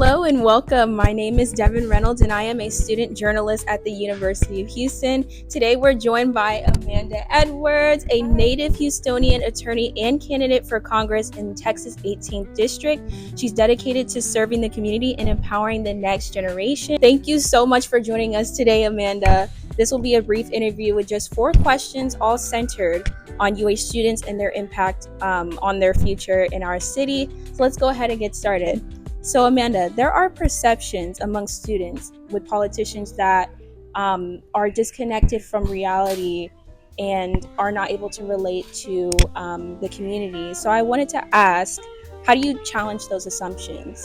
Hello and welcome. My name is Devyn Reynolds and I am a student journalist at the University of Houston. Today we're joined by Amanda Edwards, a native Houstonian attorney and candidate for Congress in Texas 18th District. She's dedicated to serving the community and empowering the next generation. Thank you so much for joining us today, Amanda. This will be a brief interview with just 4 questions, all centered on UH students and their impact on their future in our city. So let's go ahead and get started. So Amanda, there are perceptions among students with politicians that are disconnected from reality and are not able to relate to the community. So I wanted to ask, how do you challenge those assumptions?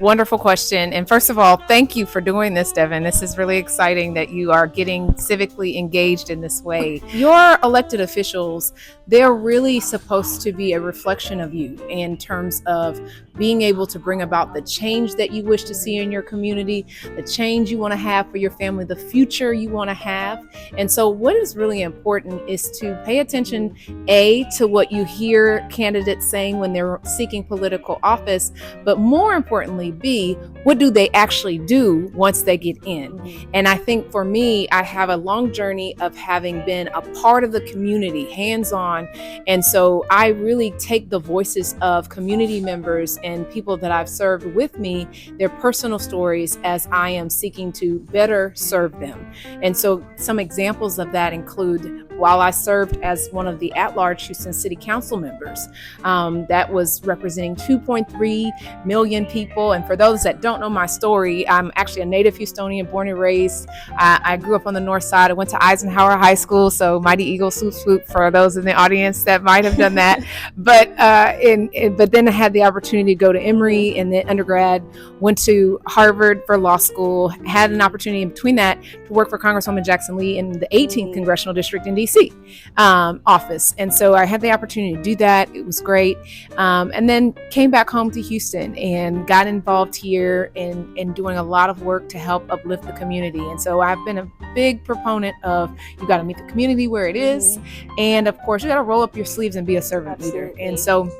Wonderful question. And first of all, thank you for doing this, Devyn. This is really exciting that you are getting civically engaged in this way. Your elected officials, they're really supposed to be a reflection of you in terms of being able to bring about the change that you wish to see in your community, the change you want to have for your family, the future you want to have. And so what is really important is to pay attention, A, to what you hear candidates saying when they're seeking political office, but more importantly, B, what do they actually do once they get in? And I think for me, I have a long journey of having been a part of the community, hands-on. And so I really take the voices of community members and people that I've served with me, their personal stories, as I am seeking to better serve them. And so some examples of that include, while I served as one of the at-large Houston City Council members, that was representing 2.3 million people. And for those that don't know my story, I'm actually a native Houstonian, born and raised. I grew up on the north side. I went to Eisenhower High School, so Mighty Eagle swoop swoop for those in the audience that might have done that. But then I had the opportunity to go to Emory in the undergrad, went to Harvard for law school, had an opportunity in between that to work for Congresswoman Jackson Lee in the 18th Congressional District in DC office. And so I had the opportunity to do that. It was great. And then came back home to Houston and got involved here in doing a lot of work to help uplift the community. And so I've been a big proponent of, you got to meet the community where it is. And of course, you got to roll up your sleeves and be a servant leader. And so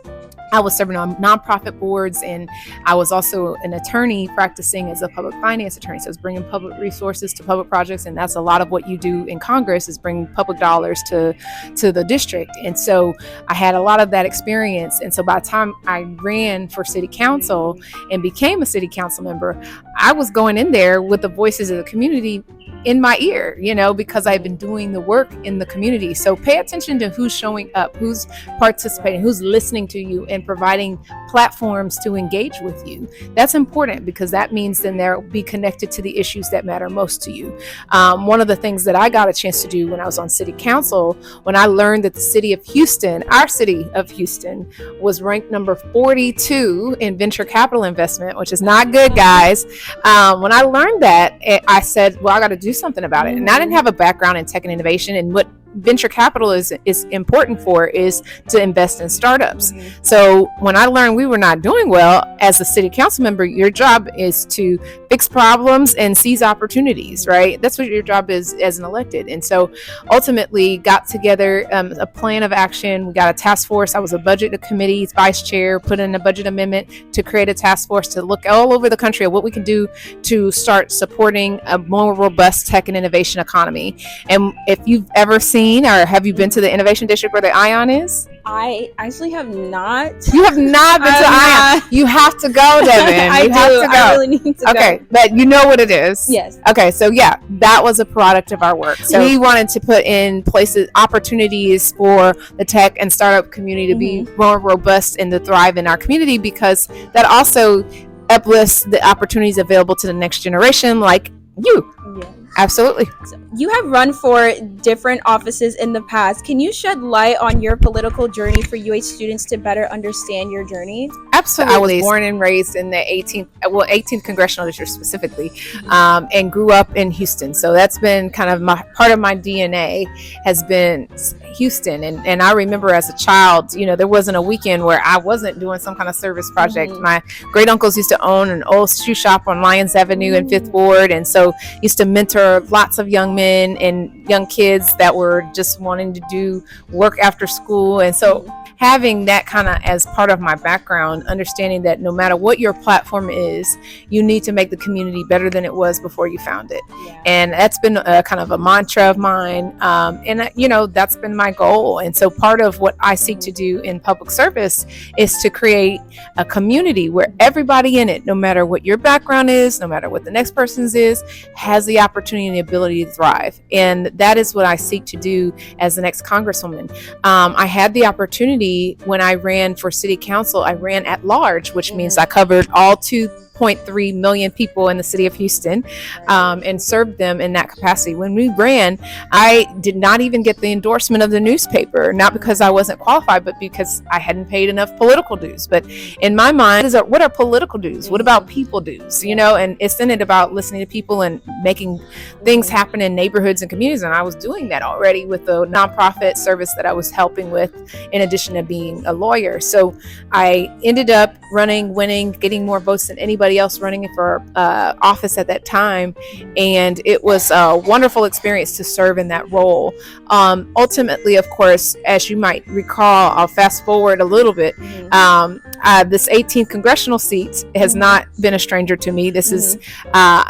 I was serving on nonprofit boards, and I was also an attorney practicing as a public finance attorney. So I was bringing public resources to public projects, and that's a lot of what you do in Congress, is bring public dollars to the district. And so I had a lot of that experience. And so by the time I ran for city council and became a city council member, I was going in there with the voices of the community in my ear, because I've been doing the work in the community. So pay attention to who's showing up, who's participating, who's listening to you, and providing platforms to engage with you. That's important, because that means then they'll be connected to the issues that matter most to you. One of the things that I got a chance to do when I was on city council, when I learned that the city of Houston, our city of Houston, was ranked number 42 in venture capital investment, which is not good, guys. When I learned that, I said, well, I got to do something about it. And I didn't have a background in tech and innovation, and what venture capital is important for is to invest in startups. So when I learned we were not doing well as a city council member, your job is to fix problems and seize opportunities, right? That's what your job is as an elected. And so ultimately got together a plan of action. We got a task force. I was a budget committee's vice chair, put in a budget amendment to create a task force to look all over the country at what we can do to start supporting a more robust tech and innovation economy. And if you've ever seen, or have you been to the Innovation District where the ION is? I actually have not. You have not been to ION. You have to go, Devyn. I really need to go. Okay, but you know what it is. Yes. Okay, so yeah, that was a product of our work. So we wanted to put in places, opportunities for the tech and startup community to be more robust and to thrive in our community, because that also uplifts the opportunities available to the next generation, like you. Yeah. Absolutely. So you have run for different offices in the past. Can you shed light on your political journey for UH students to better understand your journey? Absolutely. I was born and raised in the 18th Congressional District specifically, and grew up in Houston. So that's been kind of part of my DNA has been Houston. And I remember as a child, there wasn't a weekend where I wasn't doing some kind of service project. My great uncles used to own an old shoe shop on Lyons Avenue in 5th Ward. And so used to mentor lots of young men and young kids that were just wanting to do work after school. And so having that kind of as part of my background, understanding that no matter what your platform is, you need to make the community better than it was before you found it. Yeah. And that's been a kind of a mantra of mine. And that's been my goal. And so part of what I seek to do in public service is to create a community where everybody in it, no matter what your background is, no matter what the next person's is, has the opportunity and the ability to thrive. And that is what I seek to do as the next Congresswoman. I had the opportunity when I ran for city council, I ran at large, which means I covered all 2.3 million people in the city of Houston, and served them in that capacity. When we ran, I did not even get the endorsement of the newspaper, not because I wasn't qualified, but because I hadn't paid enough political dues. But in my mind, what are political dues? What about people dues? And isn't it about listening to people and making things happen in neighborhoods and communities? And I was doing that already with the nonprofit service that I was helping with, in addition to being a lawyer. So I ended up running, winning, getting more votes than anybody else running for office at that time, and it was a wonderful experience to serve in that role. Ultimately, of course, as you might recall, I'll fast forward a little bit. This 18th congressional seat has not been a stranger to me. This is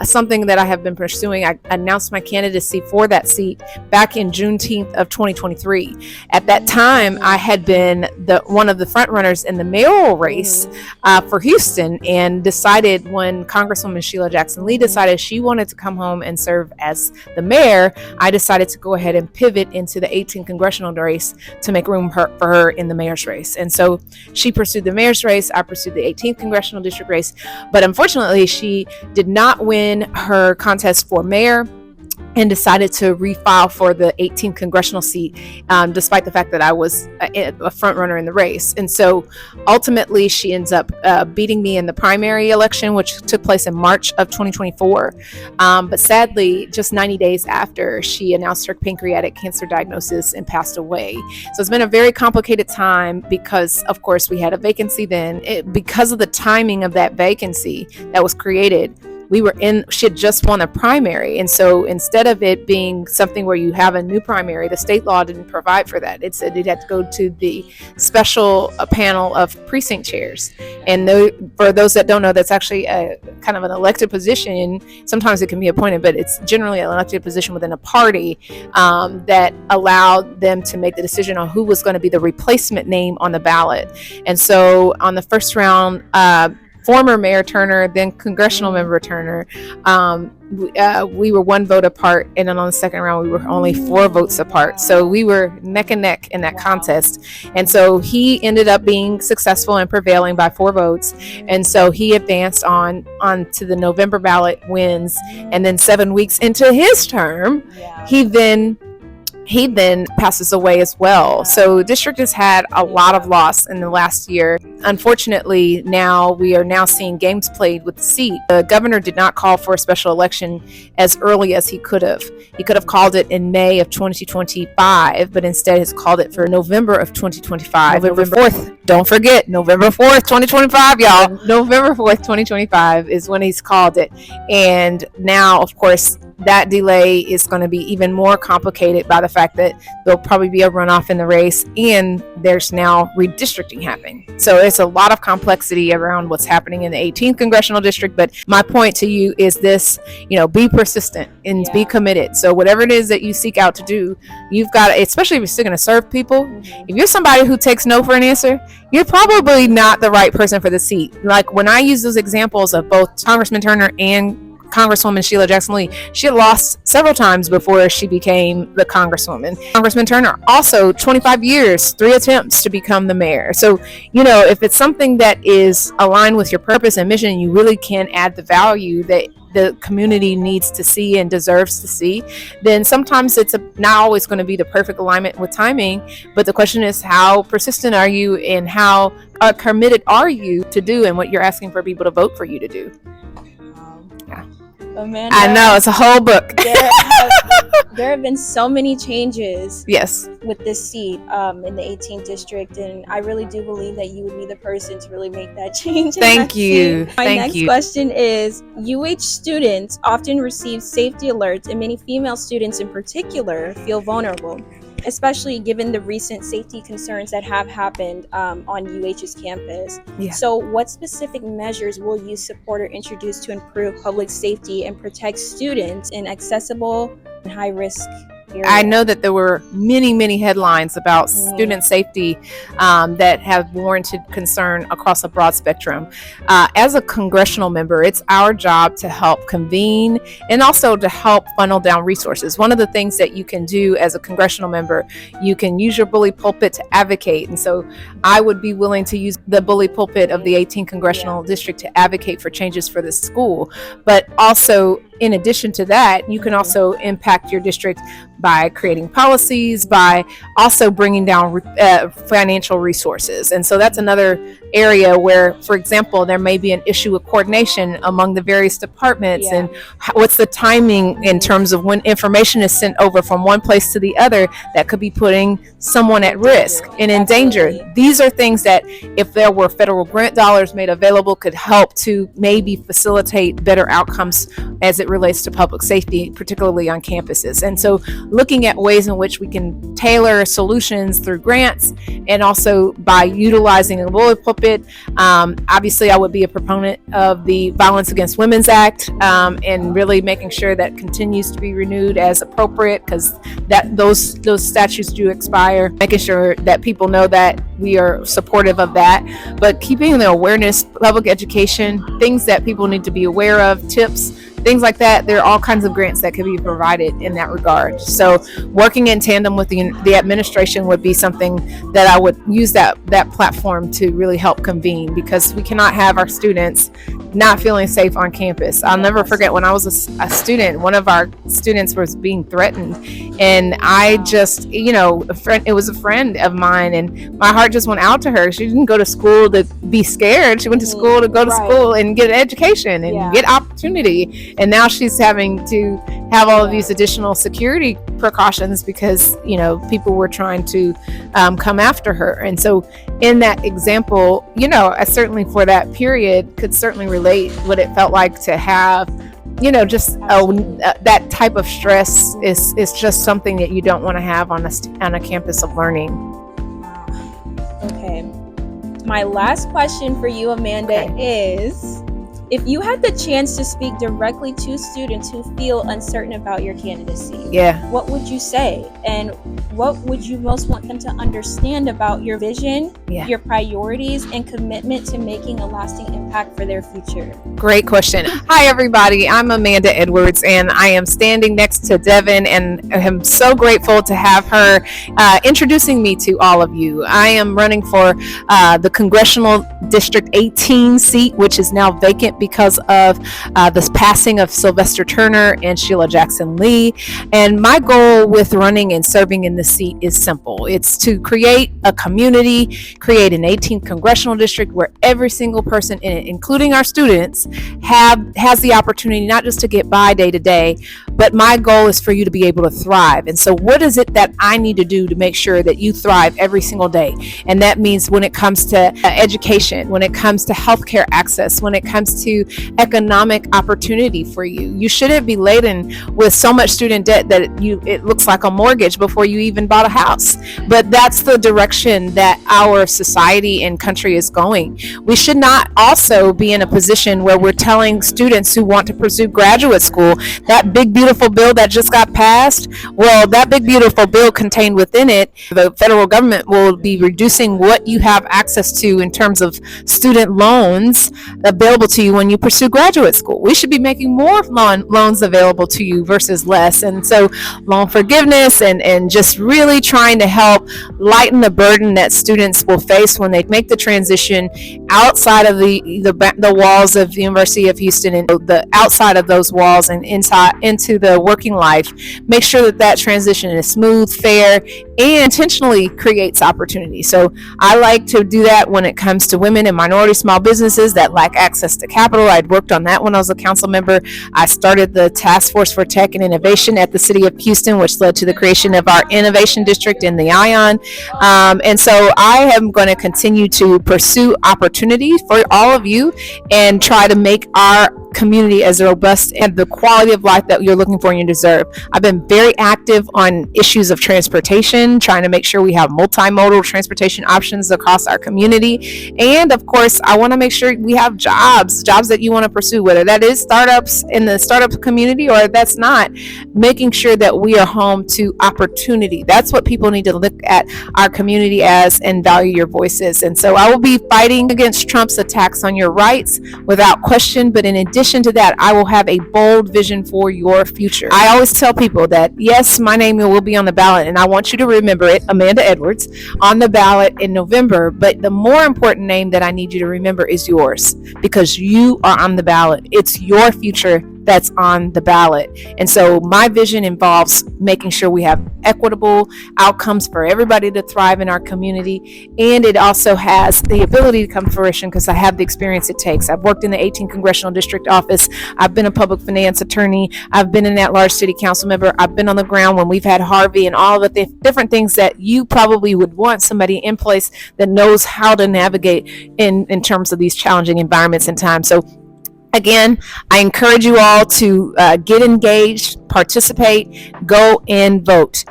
something that I have been pursuing. I announced my candidacy for that seat back in Juneteenth of 2023. At that time, I had been one of the front runners in the mayoral race for Houston, and decided when Congresswoman Sheila Jackson Lee decided she wanted to come home and serve as the mayor, I decided to go ahead and pivot into the 18th congressional race to make room for her in the mayor's race. And so she pursued the mayor's race, I pursued the 18th congressional district race, but unfortunately she did not win her contest for mayor and decided to refile for the 18th congressional seat, despite the fact that I was a front runner in the race. And so ultimately she ends up beating me in the primary election, which took place in March of 2024. But sadly, just 90 days after, she announced her pancreatic cancer diagnosis and passed away. So it's been a very complicated time because, of course, we had a vacancy then. Because of the timing of that vacancy that was created, she had just won a primary. And so instead of it being something where you have a new primary, the state law didn't provide for that. It said it had to go to the special panel of precinct chairs. And for those that don't know, that's actually a kind of an elected position. Sometimes it can be appointed, but it's generally an elected position within a party that allowed them to make the decision on who was going to be the replacement name on the ballot. And so on the first round, former Mayor Turner, then Congressional Member Turner, we were one vote apart, and then on the second round we were only 4 votes apart. So we were neck and neck in that contest, and so he ended up being successful and prevailing by 4 votes, and so he advanced on to the November ballot, wins, and then 7 weeks into his term, he then passes away as well. So district has had a lot of loss in the last year. Unfortunately, we are now seeing games played with the seat. The governor did not call for a special election as early as he could have. He could have called it in May of 2025, but instead has called it for November of 2025. November 4th. Don't forget, November 4th, 2025, y'all. November 4th, 2025 is when he's called it. And now, of course, that delay is going to be even more complicated by the fact that there'll probably be a runoff in the race, and there's now redistricting happening. So it's a lot of complexity around what's happening in the 18th congressional district. But my point to you is this, be persistent and be committed. So whatever it is that you seek out to do, you've got to, especially if you're still going to serve people, if you're somebody who takes no for an answer, you're probably not the right person for the seat. Like when I use those examples of both Congressman Turner and Congresswoman Sheila Jackson Lee, she had lost several times before she became the Congresswoman. Congressman Turner, also 25 years, 3 attempts to become the mayor. So, if it's something that is aligned with your purpose and mission, you really can add the value that the community needs to see and deserves to see, then sometimes it's not always going to be the perfect alignment with timing. But the question is, how persistent are you and how committed are you to do and what you're asking for people to vote for you to do? Amanda, I know, it's a whole book. There have been so many changes with this seat in the 18th district, and I really do believe that you would be the person to really make that change. Thank you. My next question is, UH students often receive safety alerts, and many female students in particular feel vulnerable. especially given the recent safety concerns that have happened on UH's campus. Yeah. So what specific measures will you support or introduce to improve public safety and protect students in accessible and high-risk areas? I know that there were many headlines about student safety that have warranted concern across a broad spectrum. As a congressional member, it's our job to help convene and also to help funnel down resources. One of the things that you can do as a congressional member, you can use your bully pulpit to advocate. And so I would be willing to use the bully pulpit of the 18th Congressional District to advocate for changes for the school. But also, in addition to that, you can also impact your district by creating policies, by also bringing down financial resources. And so that's another area where, for example, there may be an issue of coordination among the various departments and what's the timing in terms of when information is sent over from one place to the other that could be putting someone at risk and in danger. These are things that, if there were federal grant dollars made available, could help to maybe facilitate better outcomes as it relates to public safety, particularly on campuses. And so looking at ways in which we can tailor solutions through grants and also by utilizing a bully pulpit. Obviously, I would be a proponent of the Violence Against Women's Act and really making sure that continues to be renewed as appropriate, because that those statutes do expire, making sure that people know that we are supportive of that. But keeping the awareness, public education, things that people need to be aware of, tips, things like that. There are all kinds of grants that can be provided in that regard. So working in tandem with the administration would be something that I would use that platform to really help convene, because we cannot have our students not feeling safe on campus. I'll never forget when I was a student, one of our students was being threatened, and I just, it was a friend of mine, and my heart just went out to her. She didn't go to school to be scared. She went to school to go to school and get an education and get opportunity. And now she's having to have all of these additional security precautions because, people were trying to come after her. And so in that example, I certainly for that period could certainly relate what it felt like to have, just that type of stress is just something that you don't want to have on a campus of learning. Okay. My last question for you, Amanda, is, if you had the chance to speak directly to students who feel uncertain about your candidacy, what would you say? And what would you most want them to understand about your vision, your priorities, and commitment to making a lasting impact for their future? Great question. Hi, everybody. I'm Amanda Edwards, and I am standing next to Devyn, and I'm so grateful to have her introducing me to all of you. I am running for the Congressional District 18 seat, which is now vacant because of the passing of Sylvester Turner and Sheila Jackson Lee. And my goal with running and serving in this seat is simple. It's to create a community, create an 18th congressional district where every single person in it, including our students, has the opportunity not just to get by day to day, but my goal is for you to be able to thrive. And so what is it that I need to do to make sure that you thrive every single day? And that means when it comes to education, when it comes to healthcare access, when it comes to economic opportunity for you. You shouldn't be laden with so much student debt that it looks like a mortgage before you even bought a house. But that's the direction that our society and country is going. We should not also be in a position where we're telling students who want to pursue graduate school, that big beautiful bill that just got passed, well, that big beautiful bill contained within it, the federal government will be reducing what you have access to in terms of student loans available to you when you pursue graduate school. We should be making more loans available to you versus less. And so loan forgiveness and just really trying to help lighten the burden that students will face when they make the transition outside of the walls of the University of Houston and the outside of those walls and inside into the working life. Make sure that transition is smooth, fair, and intentionally creates opportunity. So I like to do that when it comes to women and minority small businesses that lack access to capital. I'd worked on that when I was a council member. I started the Task Force for Tech and Innovation at the City of Houston, which led to the creation of our Innovation District in the ION. And so I am going to continue to pursue opportunity for all of you and try to make our community as robust and the quality of life that you're looking for and you deserve. I've been very active on issues of transportation, trying to make sure we have multimodal transportation options across our community. And of course, I want to make sure we have jobs that you want to pursue, whether that is startups in the startup community or that's not, making sure that we are home to opportunity. That's what people need to look at our community as and value your voices. And so I will be fighting against Trump's attacks on your rights without question. But in addition to that, I will have a bold vision for your future. I always tell people that, yes, my name will be on the ballot, and I want you to remember it, Amanda Edwards, on the ballot in November. But the more important name that I need you to remember is yours, because you are on the ballot. It's your future that's on the ballot. And so my vision involves making sure we have equitable outcomes for everybody to thrive in our community. And it also has the ability to come to fruition because I have the experience it takes. I've worked in the 18th Congressional District Office. I've been a public finance attorney. I've been an at-large city council member. I've been on the ground when we've had Harvey and all of the different things that you probably would want somebody in place that knows how to navigate in terms of these challenging environments and times. So again, I encourage you all to get engaged, participate, go and vote.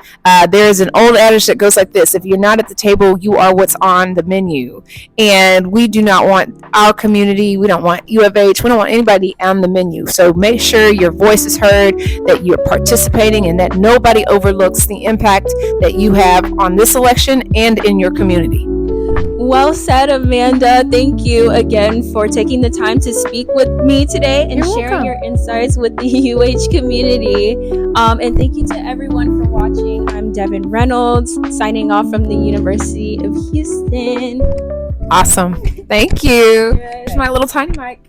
There is an old adage that goes like this: if you're not at the table, you are what's on the menu. And we do not want our community, we don't want U of H, we don't want anybody on the menu. So make sure your voice is heard, that you're participating, and that nobody overlooks the impact that you have on this election and in your community. Well said, Amanda. Thank you again for taking the time to speak with me today and sharing your insights with the UH community. And thank you to everyone for watching. I'm Devyn Reynolds, signing off from the University of Houston. Awesome. Thank you. Here's my little tiny mic.